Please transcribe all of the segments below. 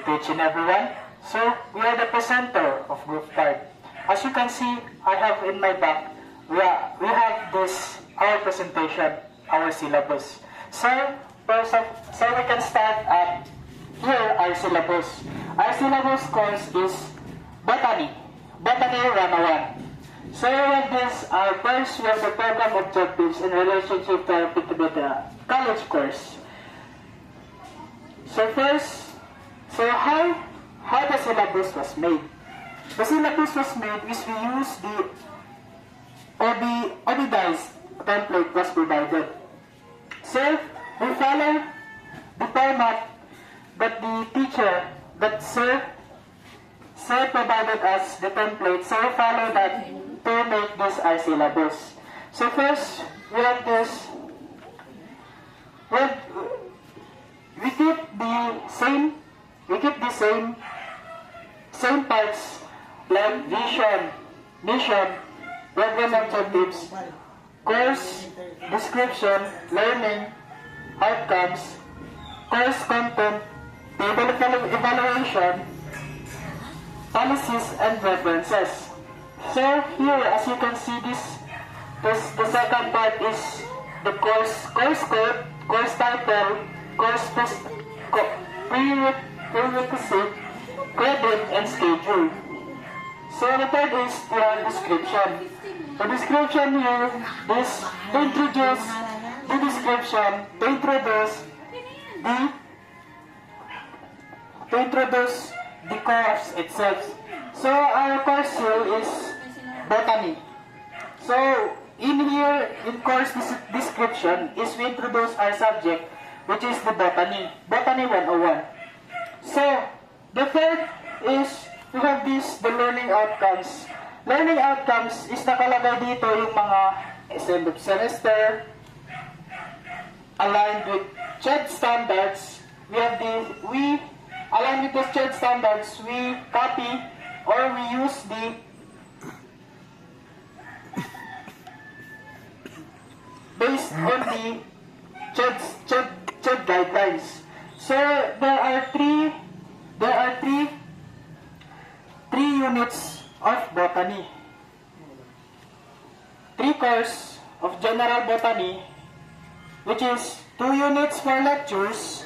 to each and everyone. So, we are the presenter of Group 5. As you can see, I have in my back, we have this, our presentation, our syllabus. So, we can start at here, our syllabus. Our syllabus course is Botany 101. So, with this, first, we have the program objectives in relationship to our PTBT college course. So first, how the syllabus was made. The syllabus was made is we use the OBDICE template was provided. So we follow the format that the teacher, that Sir provided us the template. So we follow that to make this our syllabus. So first, we have this. We keep the same parts like vision, mission, program objectives, course description, learning outcomes, course content, table evaluation, policies, and references. So here, as you can see, the second part is the course code, course title, course prerequisite, credit, and schedule. So the third is the description. The description here is to introduce the description, to introduce the course itself. So our course here is botany. So in here, in course description, is we introduce our subject, which is the Botany 101. So, the third is, we have the learning outcomes. Learning outcomes is nakalagay dito yung mga end of semester, aligned with CHED standards. Aligned with the CHED standards, we copy or we use the based on the CHED guidelines. So there are three units of botany. 3 course of general botany, which is 2 units for lectures,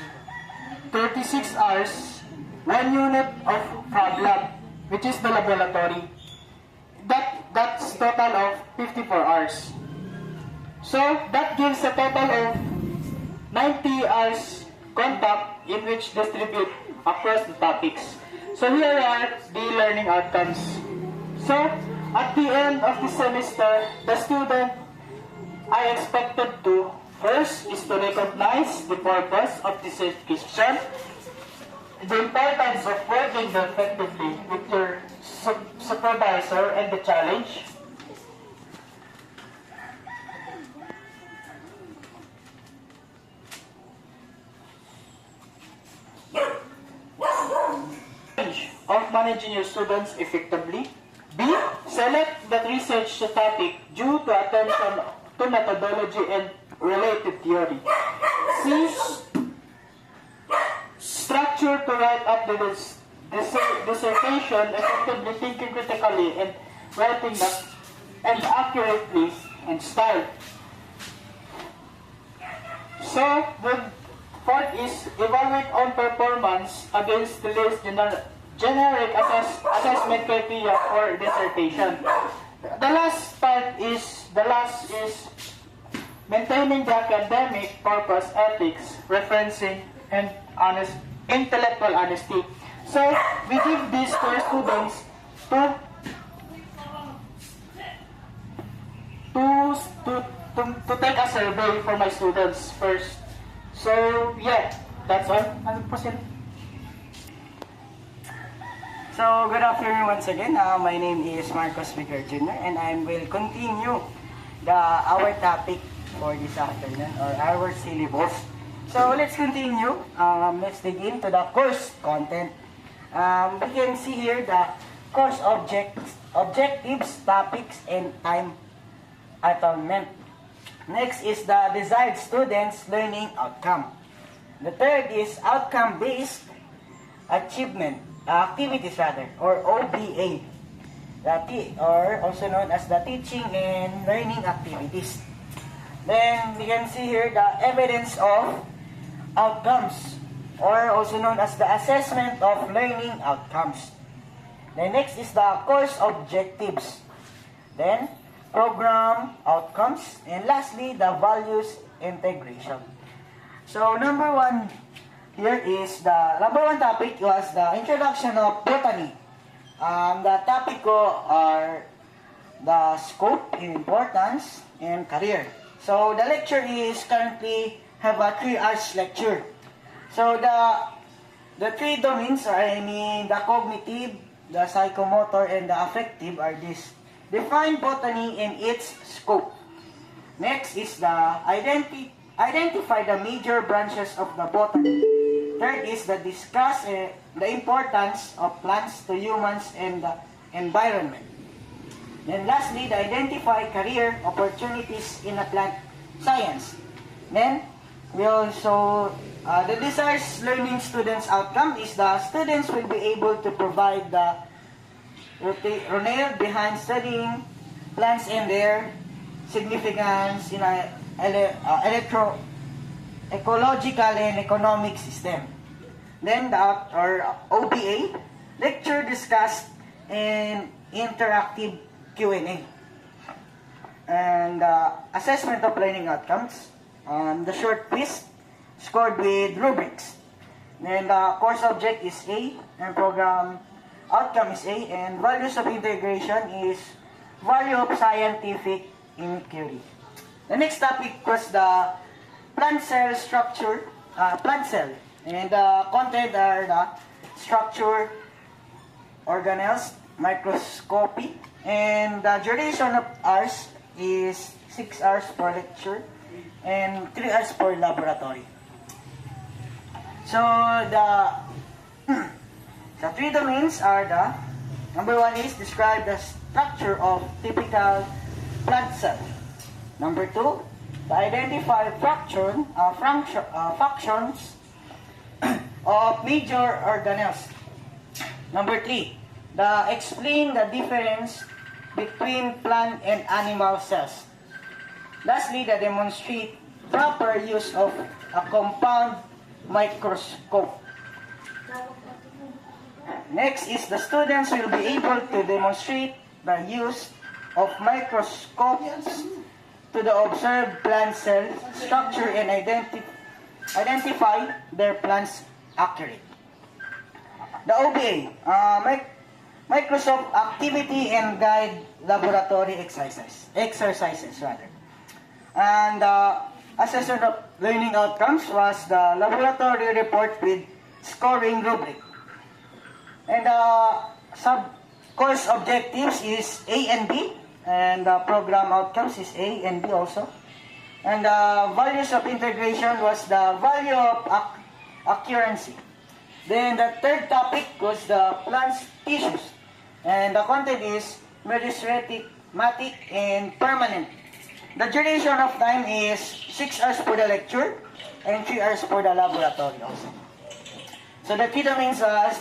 36 hours, 1 unit of Fab Lab, which is the laboratory. That's total of 54 hours. So that gives a total of 90 hours contact in which distribute across the topics. So here are the learning outcomes. So at the end of the semester, the student are expected to first is to recognize the purpose of the certification, the importance of working effectively with your supervisor, and the challenge. Of managing your students effectively. B. Select the research topic due to attention to methodology and related theory. C. Structure to write up the dissertation effectively, thinking critically, and writing that and accurately, and style. So, the fourth is evaluate on performance against the list generic assessment criteria for dissertation. The last is maintaining the academic purpose, ethics, referencing, and intellectual honesty. So we give this to our students to take a survey for my students first. So yeah, that's all. Ano po sila? So, good afternoon once again. My name is Marcos Vigar Jr. and I will continue our topic for this afternoon, or our syllabus. So, let's continue. Let's dig into the course content. We can see here the course objectives, topics, and time attainment. Next is the desired student's learning outcome. The third is outcome-based achievement activities rather, or OBA, or also known as the teaching and learning activities. Then we can see here the evidence of outcomes, or also known as the assessment of learning outcomes. Then next is the course objectives. Then program outcomes, and lastly the values integration. So number one here is the number one topic was the introduction of botany. The topic ko are the scope, importance, and career. So the lecture is currently have a 3 hours lecture. So the three domains are, the cognitive, the psychomotor, and the affective are this. Define botany and its scope. Next is the identify the major branches of the botany. Third is the discuss the importance of plants to humans and the environment. Then lastly, the identify career opportunities in a plant science. Then we also the desired learning students outcome is the students will be able to provide the rationale behind studying plants and their significance in a ecological and economic system. Then the OBA, lecture discussed and interactive Q&A. And assessment of learning outcomes, the short quiz scored with rubrics. Then the course object is A, and program outcome is A, and values of integration is value of scientific inquiry. The next topic was the plant cell structure, plant cell, and the content are the structure, organelles, microscopy, and the duration of hours is 6 hours per lecture and 3 hours per laboratory. So the three domains are the number one is describe the structure of typical plant cell. Number two, the identify functions of major organelles. Number three, the explain the difference between plant and animal cells. Lastly, the demonstrate proper use of a compound microscope. Next is the students will be able to demonstrate the use of microscopes to the observed plant cell structure and identify their plants accurately. The OBA, Microsoft Activity and Guide Laboratory exercises rather. And assessment of learning outcomes was the laboratory report with scoring rubric. And sub-course objectives is A and B, and the program outcomes is A and B also. And the values of integration was the value of accuracy. Then the third topic was the plant's tissues. And the content is meristematic and permanent. The duration of time is 6 hours for the lecture and 3 hours for the laboratory also. So the three domains, the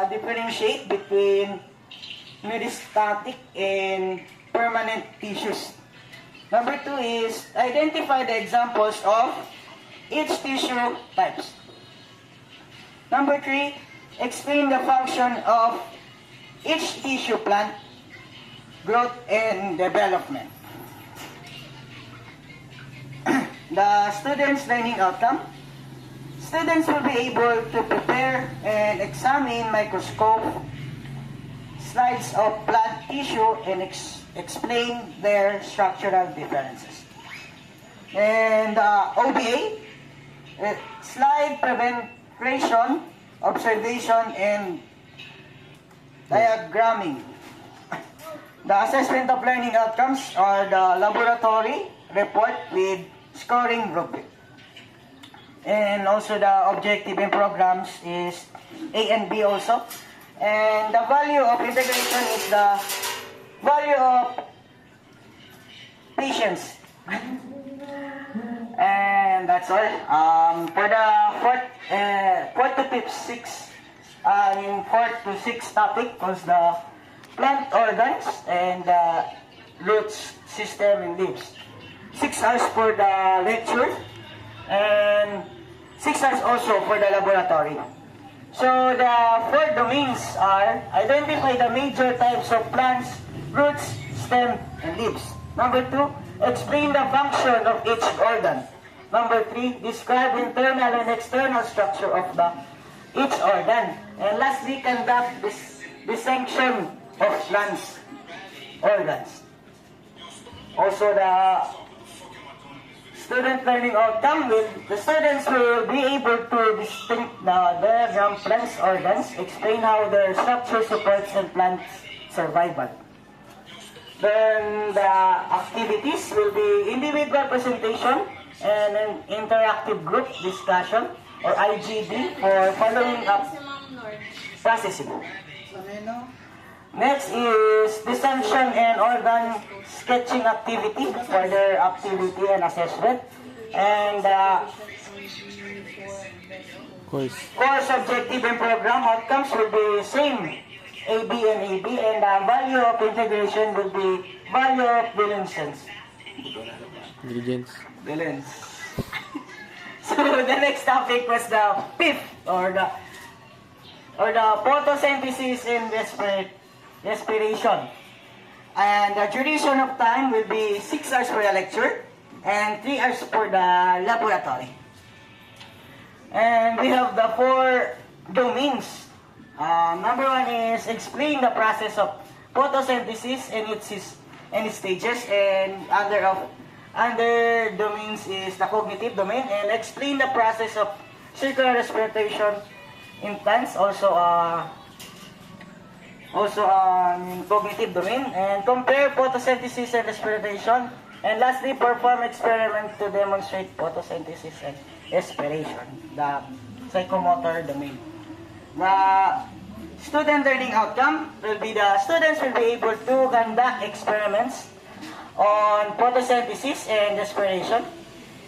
differentiate between meristatic and permanent tissues. Number two is identify the examples of each tissue types. Number three, explain the function of each tissue plant, growth and development. The students' learning outcome. Students will be able to prepare and examine microscope slides of plant tissue and explain their structural differences. And OBA, slide preparation, observation, and diagramming. The assessment of learning outcomes are the laboratory report with scoring rubric. And also the objective in programs is A and B also. And the value of integration is the value of patience. And that's all. For the fourth fourth to fifth, six, in fourth to sixth topic was the plant organs and the roots, system, and leaves. 6 hours for the lecture and 6 hours also for the laboratory. So the 4 domains are identify the major types of plants, roots, stem, and leaves. Number 2, explain the function of each organ. Number 3, describe internal and external structure of each organ. And lastly, conduct dissection of plants organs. Also, the student learning outcome the students will be able to distinct the diagram plants organs, explain how their structure supports and plants survival. Then the activities will be individual presentation and an interactive group discussion or IGD for following up processing. Next is dissection and organ sketching activity for their activity and assessment. And course objective and program outcomes will be same, AB and AB, and the value of integration will be value of diligence. Diligence. So the next topic was the fifth, or the photosynthesis and respiration. And the duration of time will be 6 hours for the lecture and 3 hours for the laboratory. And we have the 4 domains. Number 1 is explain the process of photosynthesis and its stages, and under domains is the cognitive domain, and explain the process of circular respiration in plants, also cognitive domain, and compare photosynthesis and respiration, and lastly perform experiment to demonstrate photosynthesis and respiration, the psychomotor domain. The student learning outcome will be the students will be able to conduct experiments on photosynthesis and respiration,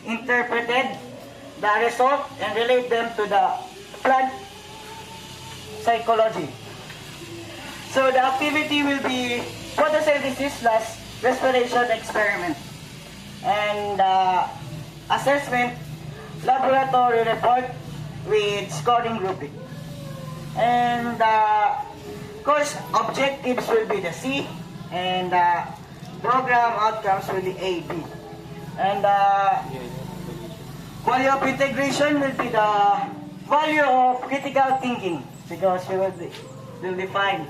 interpreted the result and relate them to the plant psychology. So the activity will be photosynthesis plus respiration experiment, and assessment laboratory report with scoring grouping. And course objectives will be the C, and program outcomes will be A, B. And value of integration will be the value of critical thinking, because we will define.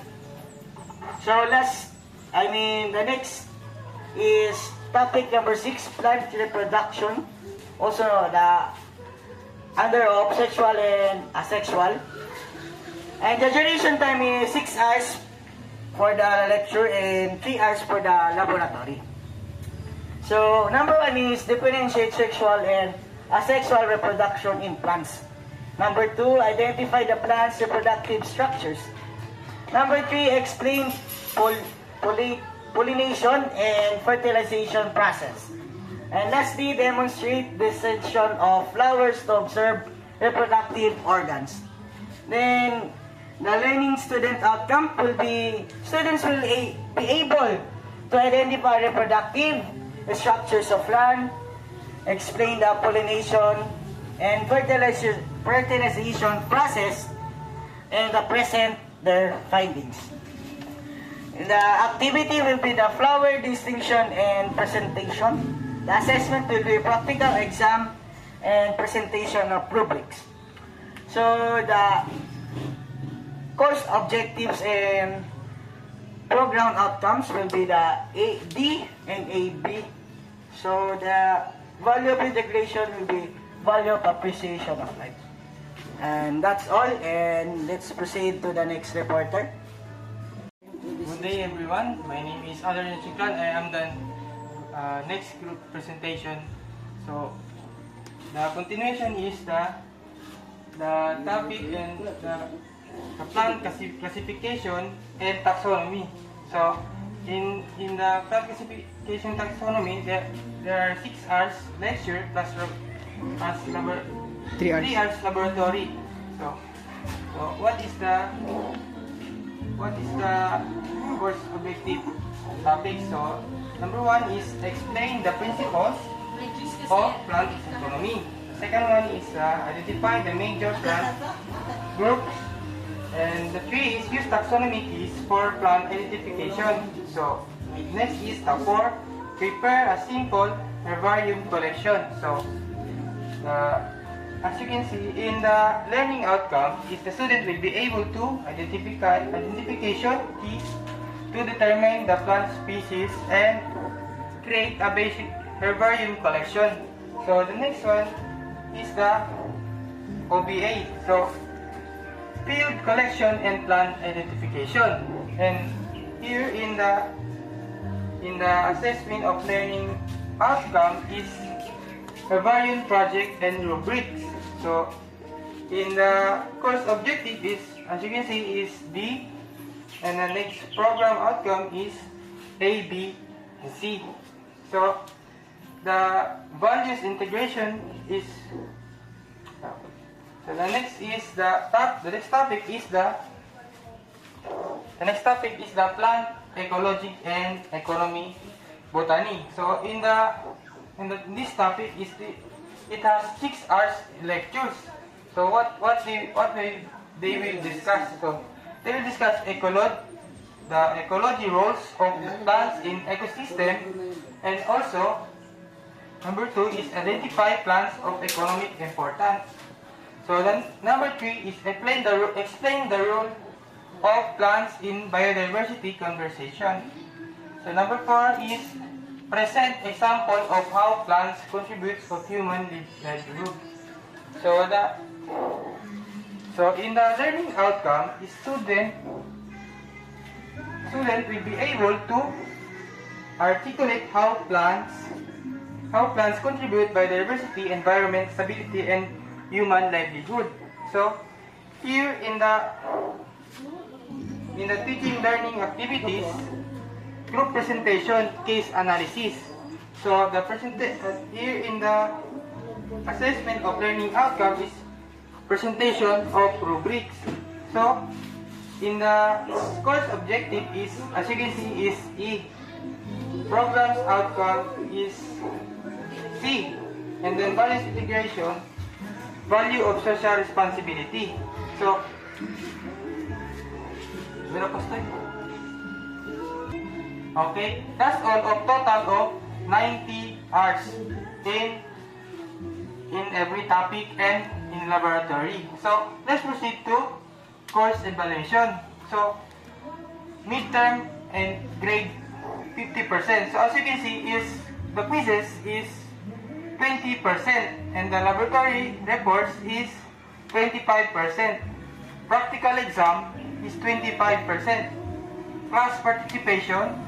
So the next is topic number 6, plant reproduction. Also the under of sexual and asexual. And the duration time is 6 hours for the lecture and 3 hours for the laboratory. So number 1 is differentiate sexual and asexual reproduction in plants. Number 2, identify the plant's reproductive structures. Number 3, explain pollination and fertilization process. And lastly, demonstrate dissection of flowers to observe reproductive organs. Then, the learning student outcome will be, students will be able to identify reproductive structures of plant, explain the pollination and fertilization process, and present their findings. The activity will be the flower distinction and presentation. The assessment will be practical exam and presentation of rubrics. So the course objectives and program outcomes will be the A, D, and AB. So the value of integration will be value of appreciation of life. And that's all, and let's proceed to the next reporter. Good day everyone, my name is Alan Chikan. I am the next group presentation. So the continuation is the topic and the plant classification and taxonomy. So in the plant classification taxonomy, there are 6 hours lecture plus 3 hours. 3 hours laboratory. So what is the course objective topic? So number 1 is explain the principles of plant economy. Second one is identify the major plant groups. And the 3 is use taxonomy keys for plant identification. So next is the 4, prepare a simple herbarium collection. So as you can see in the learning outcome is the student will be able to identification keys to determine the plant species and create a basic herbarium collection. So the next one is the OBA. So field collection and plant identification. And here in the assessment of learning outcome is herbarium project and rubrics. So in the course objective is, as you can see, is B, and the next program outcome is A, B, and C. So the values integration is so the next topic is the plant ecology and economy botany. So this topic is it has 6 hours lectures. So what they will discuss. So they will discuss the ecology roles of plants in ecosystem, and also number 2 is identify plants of economic importance. So then number 3 is explain the role of plants in biodiversity conservation. So number 4 is present example of how plants contribute to human livelihood. So in the learning outcome, the student will be able to articulate how plants contribute biodiversity, environment, stability, and human livelihood. So here in the teaching learning activities, group presentation, case analysis. So here in the assessment of learning outcome is presentation of rubrics. So in the course objective is, as you can see, is E. Programs outcome is C. And then values integration, value of social responsibility. So okay, that's all of total of 90 hours in every topic and in laboratory. So let's proceed to course evaluation. So midterm and grade 50%. So as you can see, is the quizzes is 20% and the laboratory reports is 25%. Practical exam is 25%. Class participation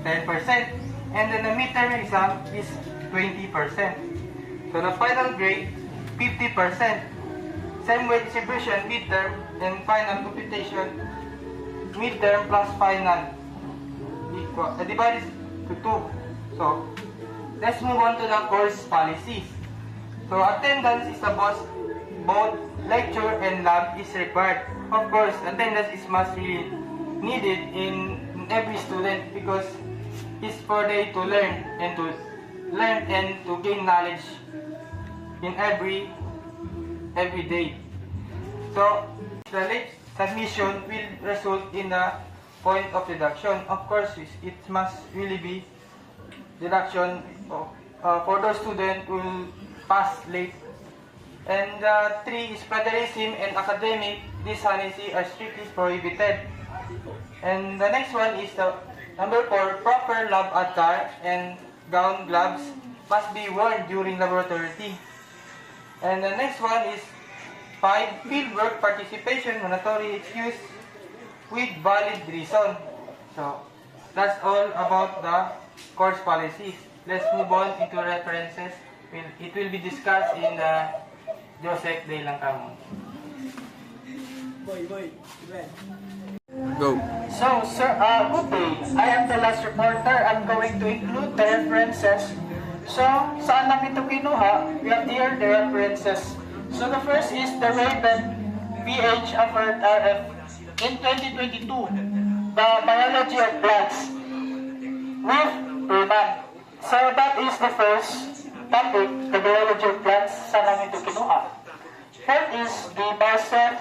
10%, and then the midterm exam is 20%. So the final grade 50%. Same way distribution, midterm and final computation, midterm plus final divided to 2. So let's move on to the course policies. So attendance is both lecture and lab is required. Of course, attendance is must really needed in every student because it's for them to learn and to gain knowledge in every day. So the late submission will result in the point of deduction. Of course, it must really be deduction for those students who will pass late. And 3 is plagiarism and academic dishonesty are strictly prohibited. And the next one is the number 4, proper lab attire and gown gloves must be worn during laboratory. And the next one is 5, fieldwork participation mandatory excuse with valid reason. So that's all about the course policies. Let's move on into references. It will be discussed in the Joseph De Langcamon. Go. So, sir, good day. I am the last reporter. I'm going to include the references. So, saan namin ito kinuha? We have here the references. So the first is the Raven PH of Earth RF in 2022, the biology of plants with Raymond. So that is the first topic, the biology of plants, sa namin ito kinuha. Fourth is the BioSet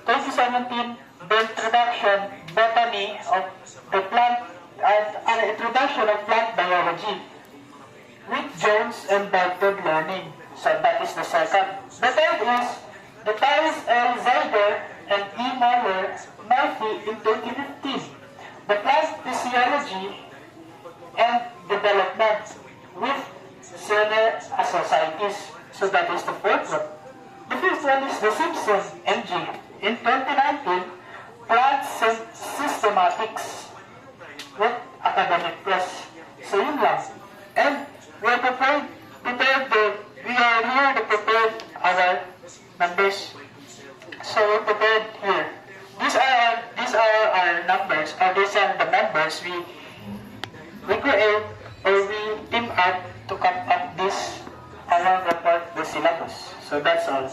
2017, the introduction, botany of the plant, an introduction of plant biology with Jones and Bartlett learning. So that is the second. The third is the Tiles L. Zyder and E. Muller Murphy in 2015, the plant physiology and development with Celler Societies. So that is the fourth one. The fifth one is the Simpson MG in 2019, plant systematics with academic press. So yun lang. And we are we are here to prepare our numbers. So we prepared here. These are our numbers, or these are the numbers we create or we team up to come up this our report, the syllabus. So that's all.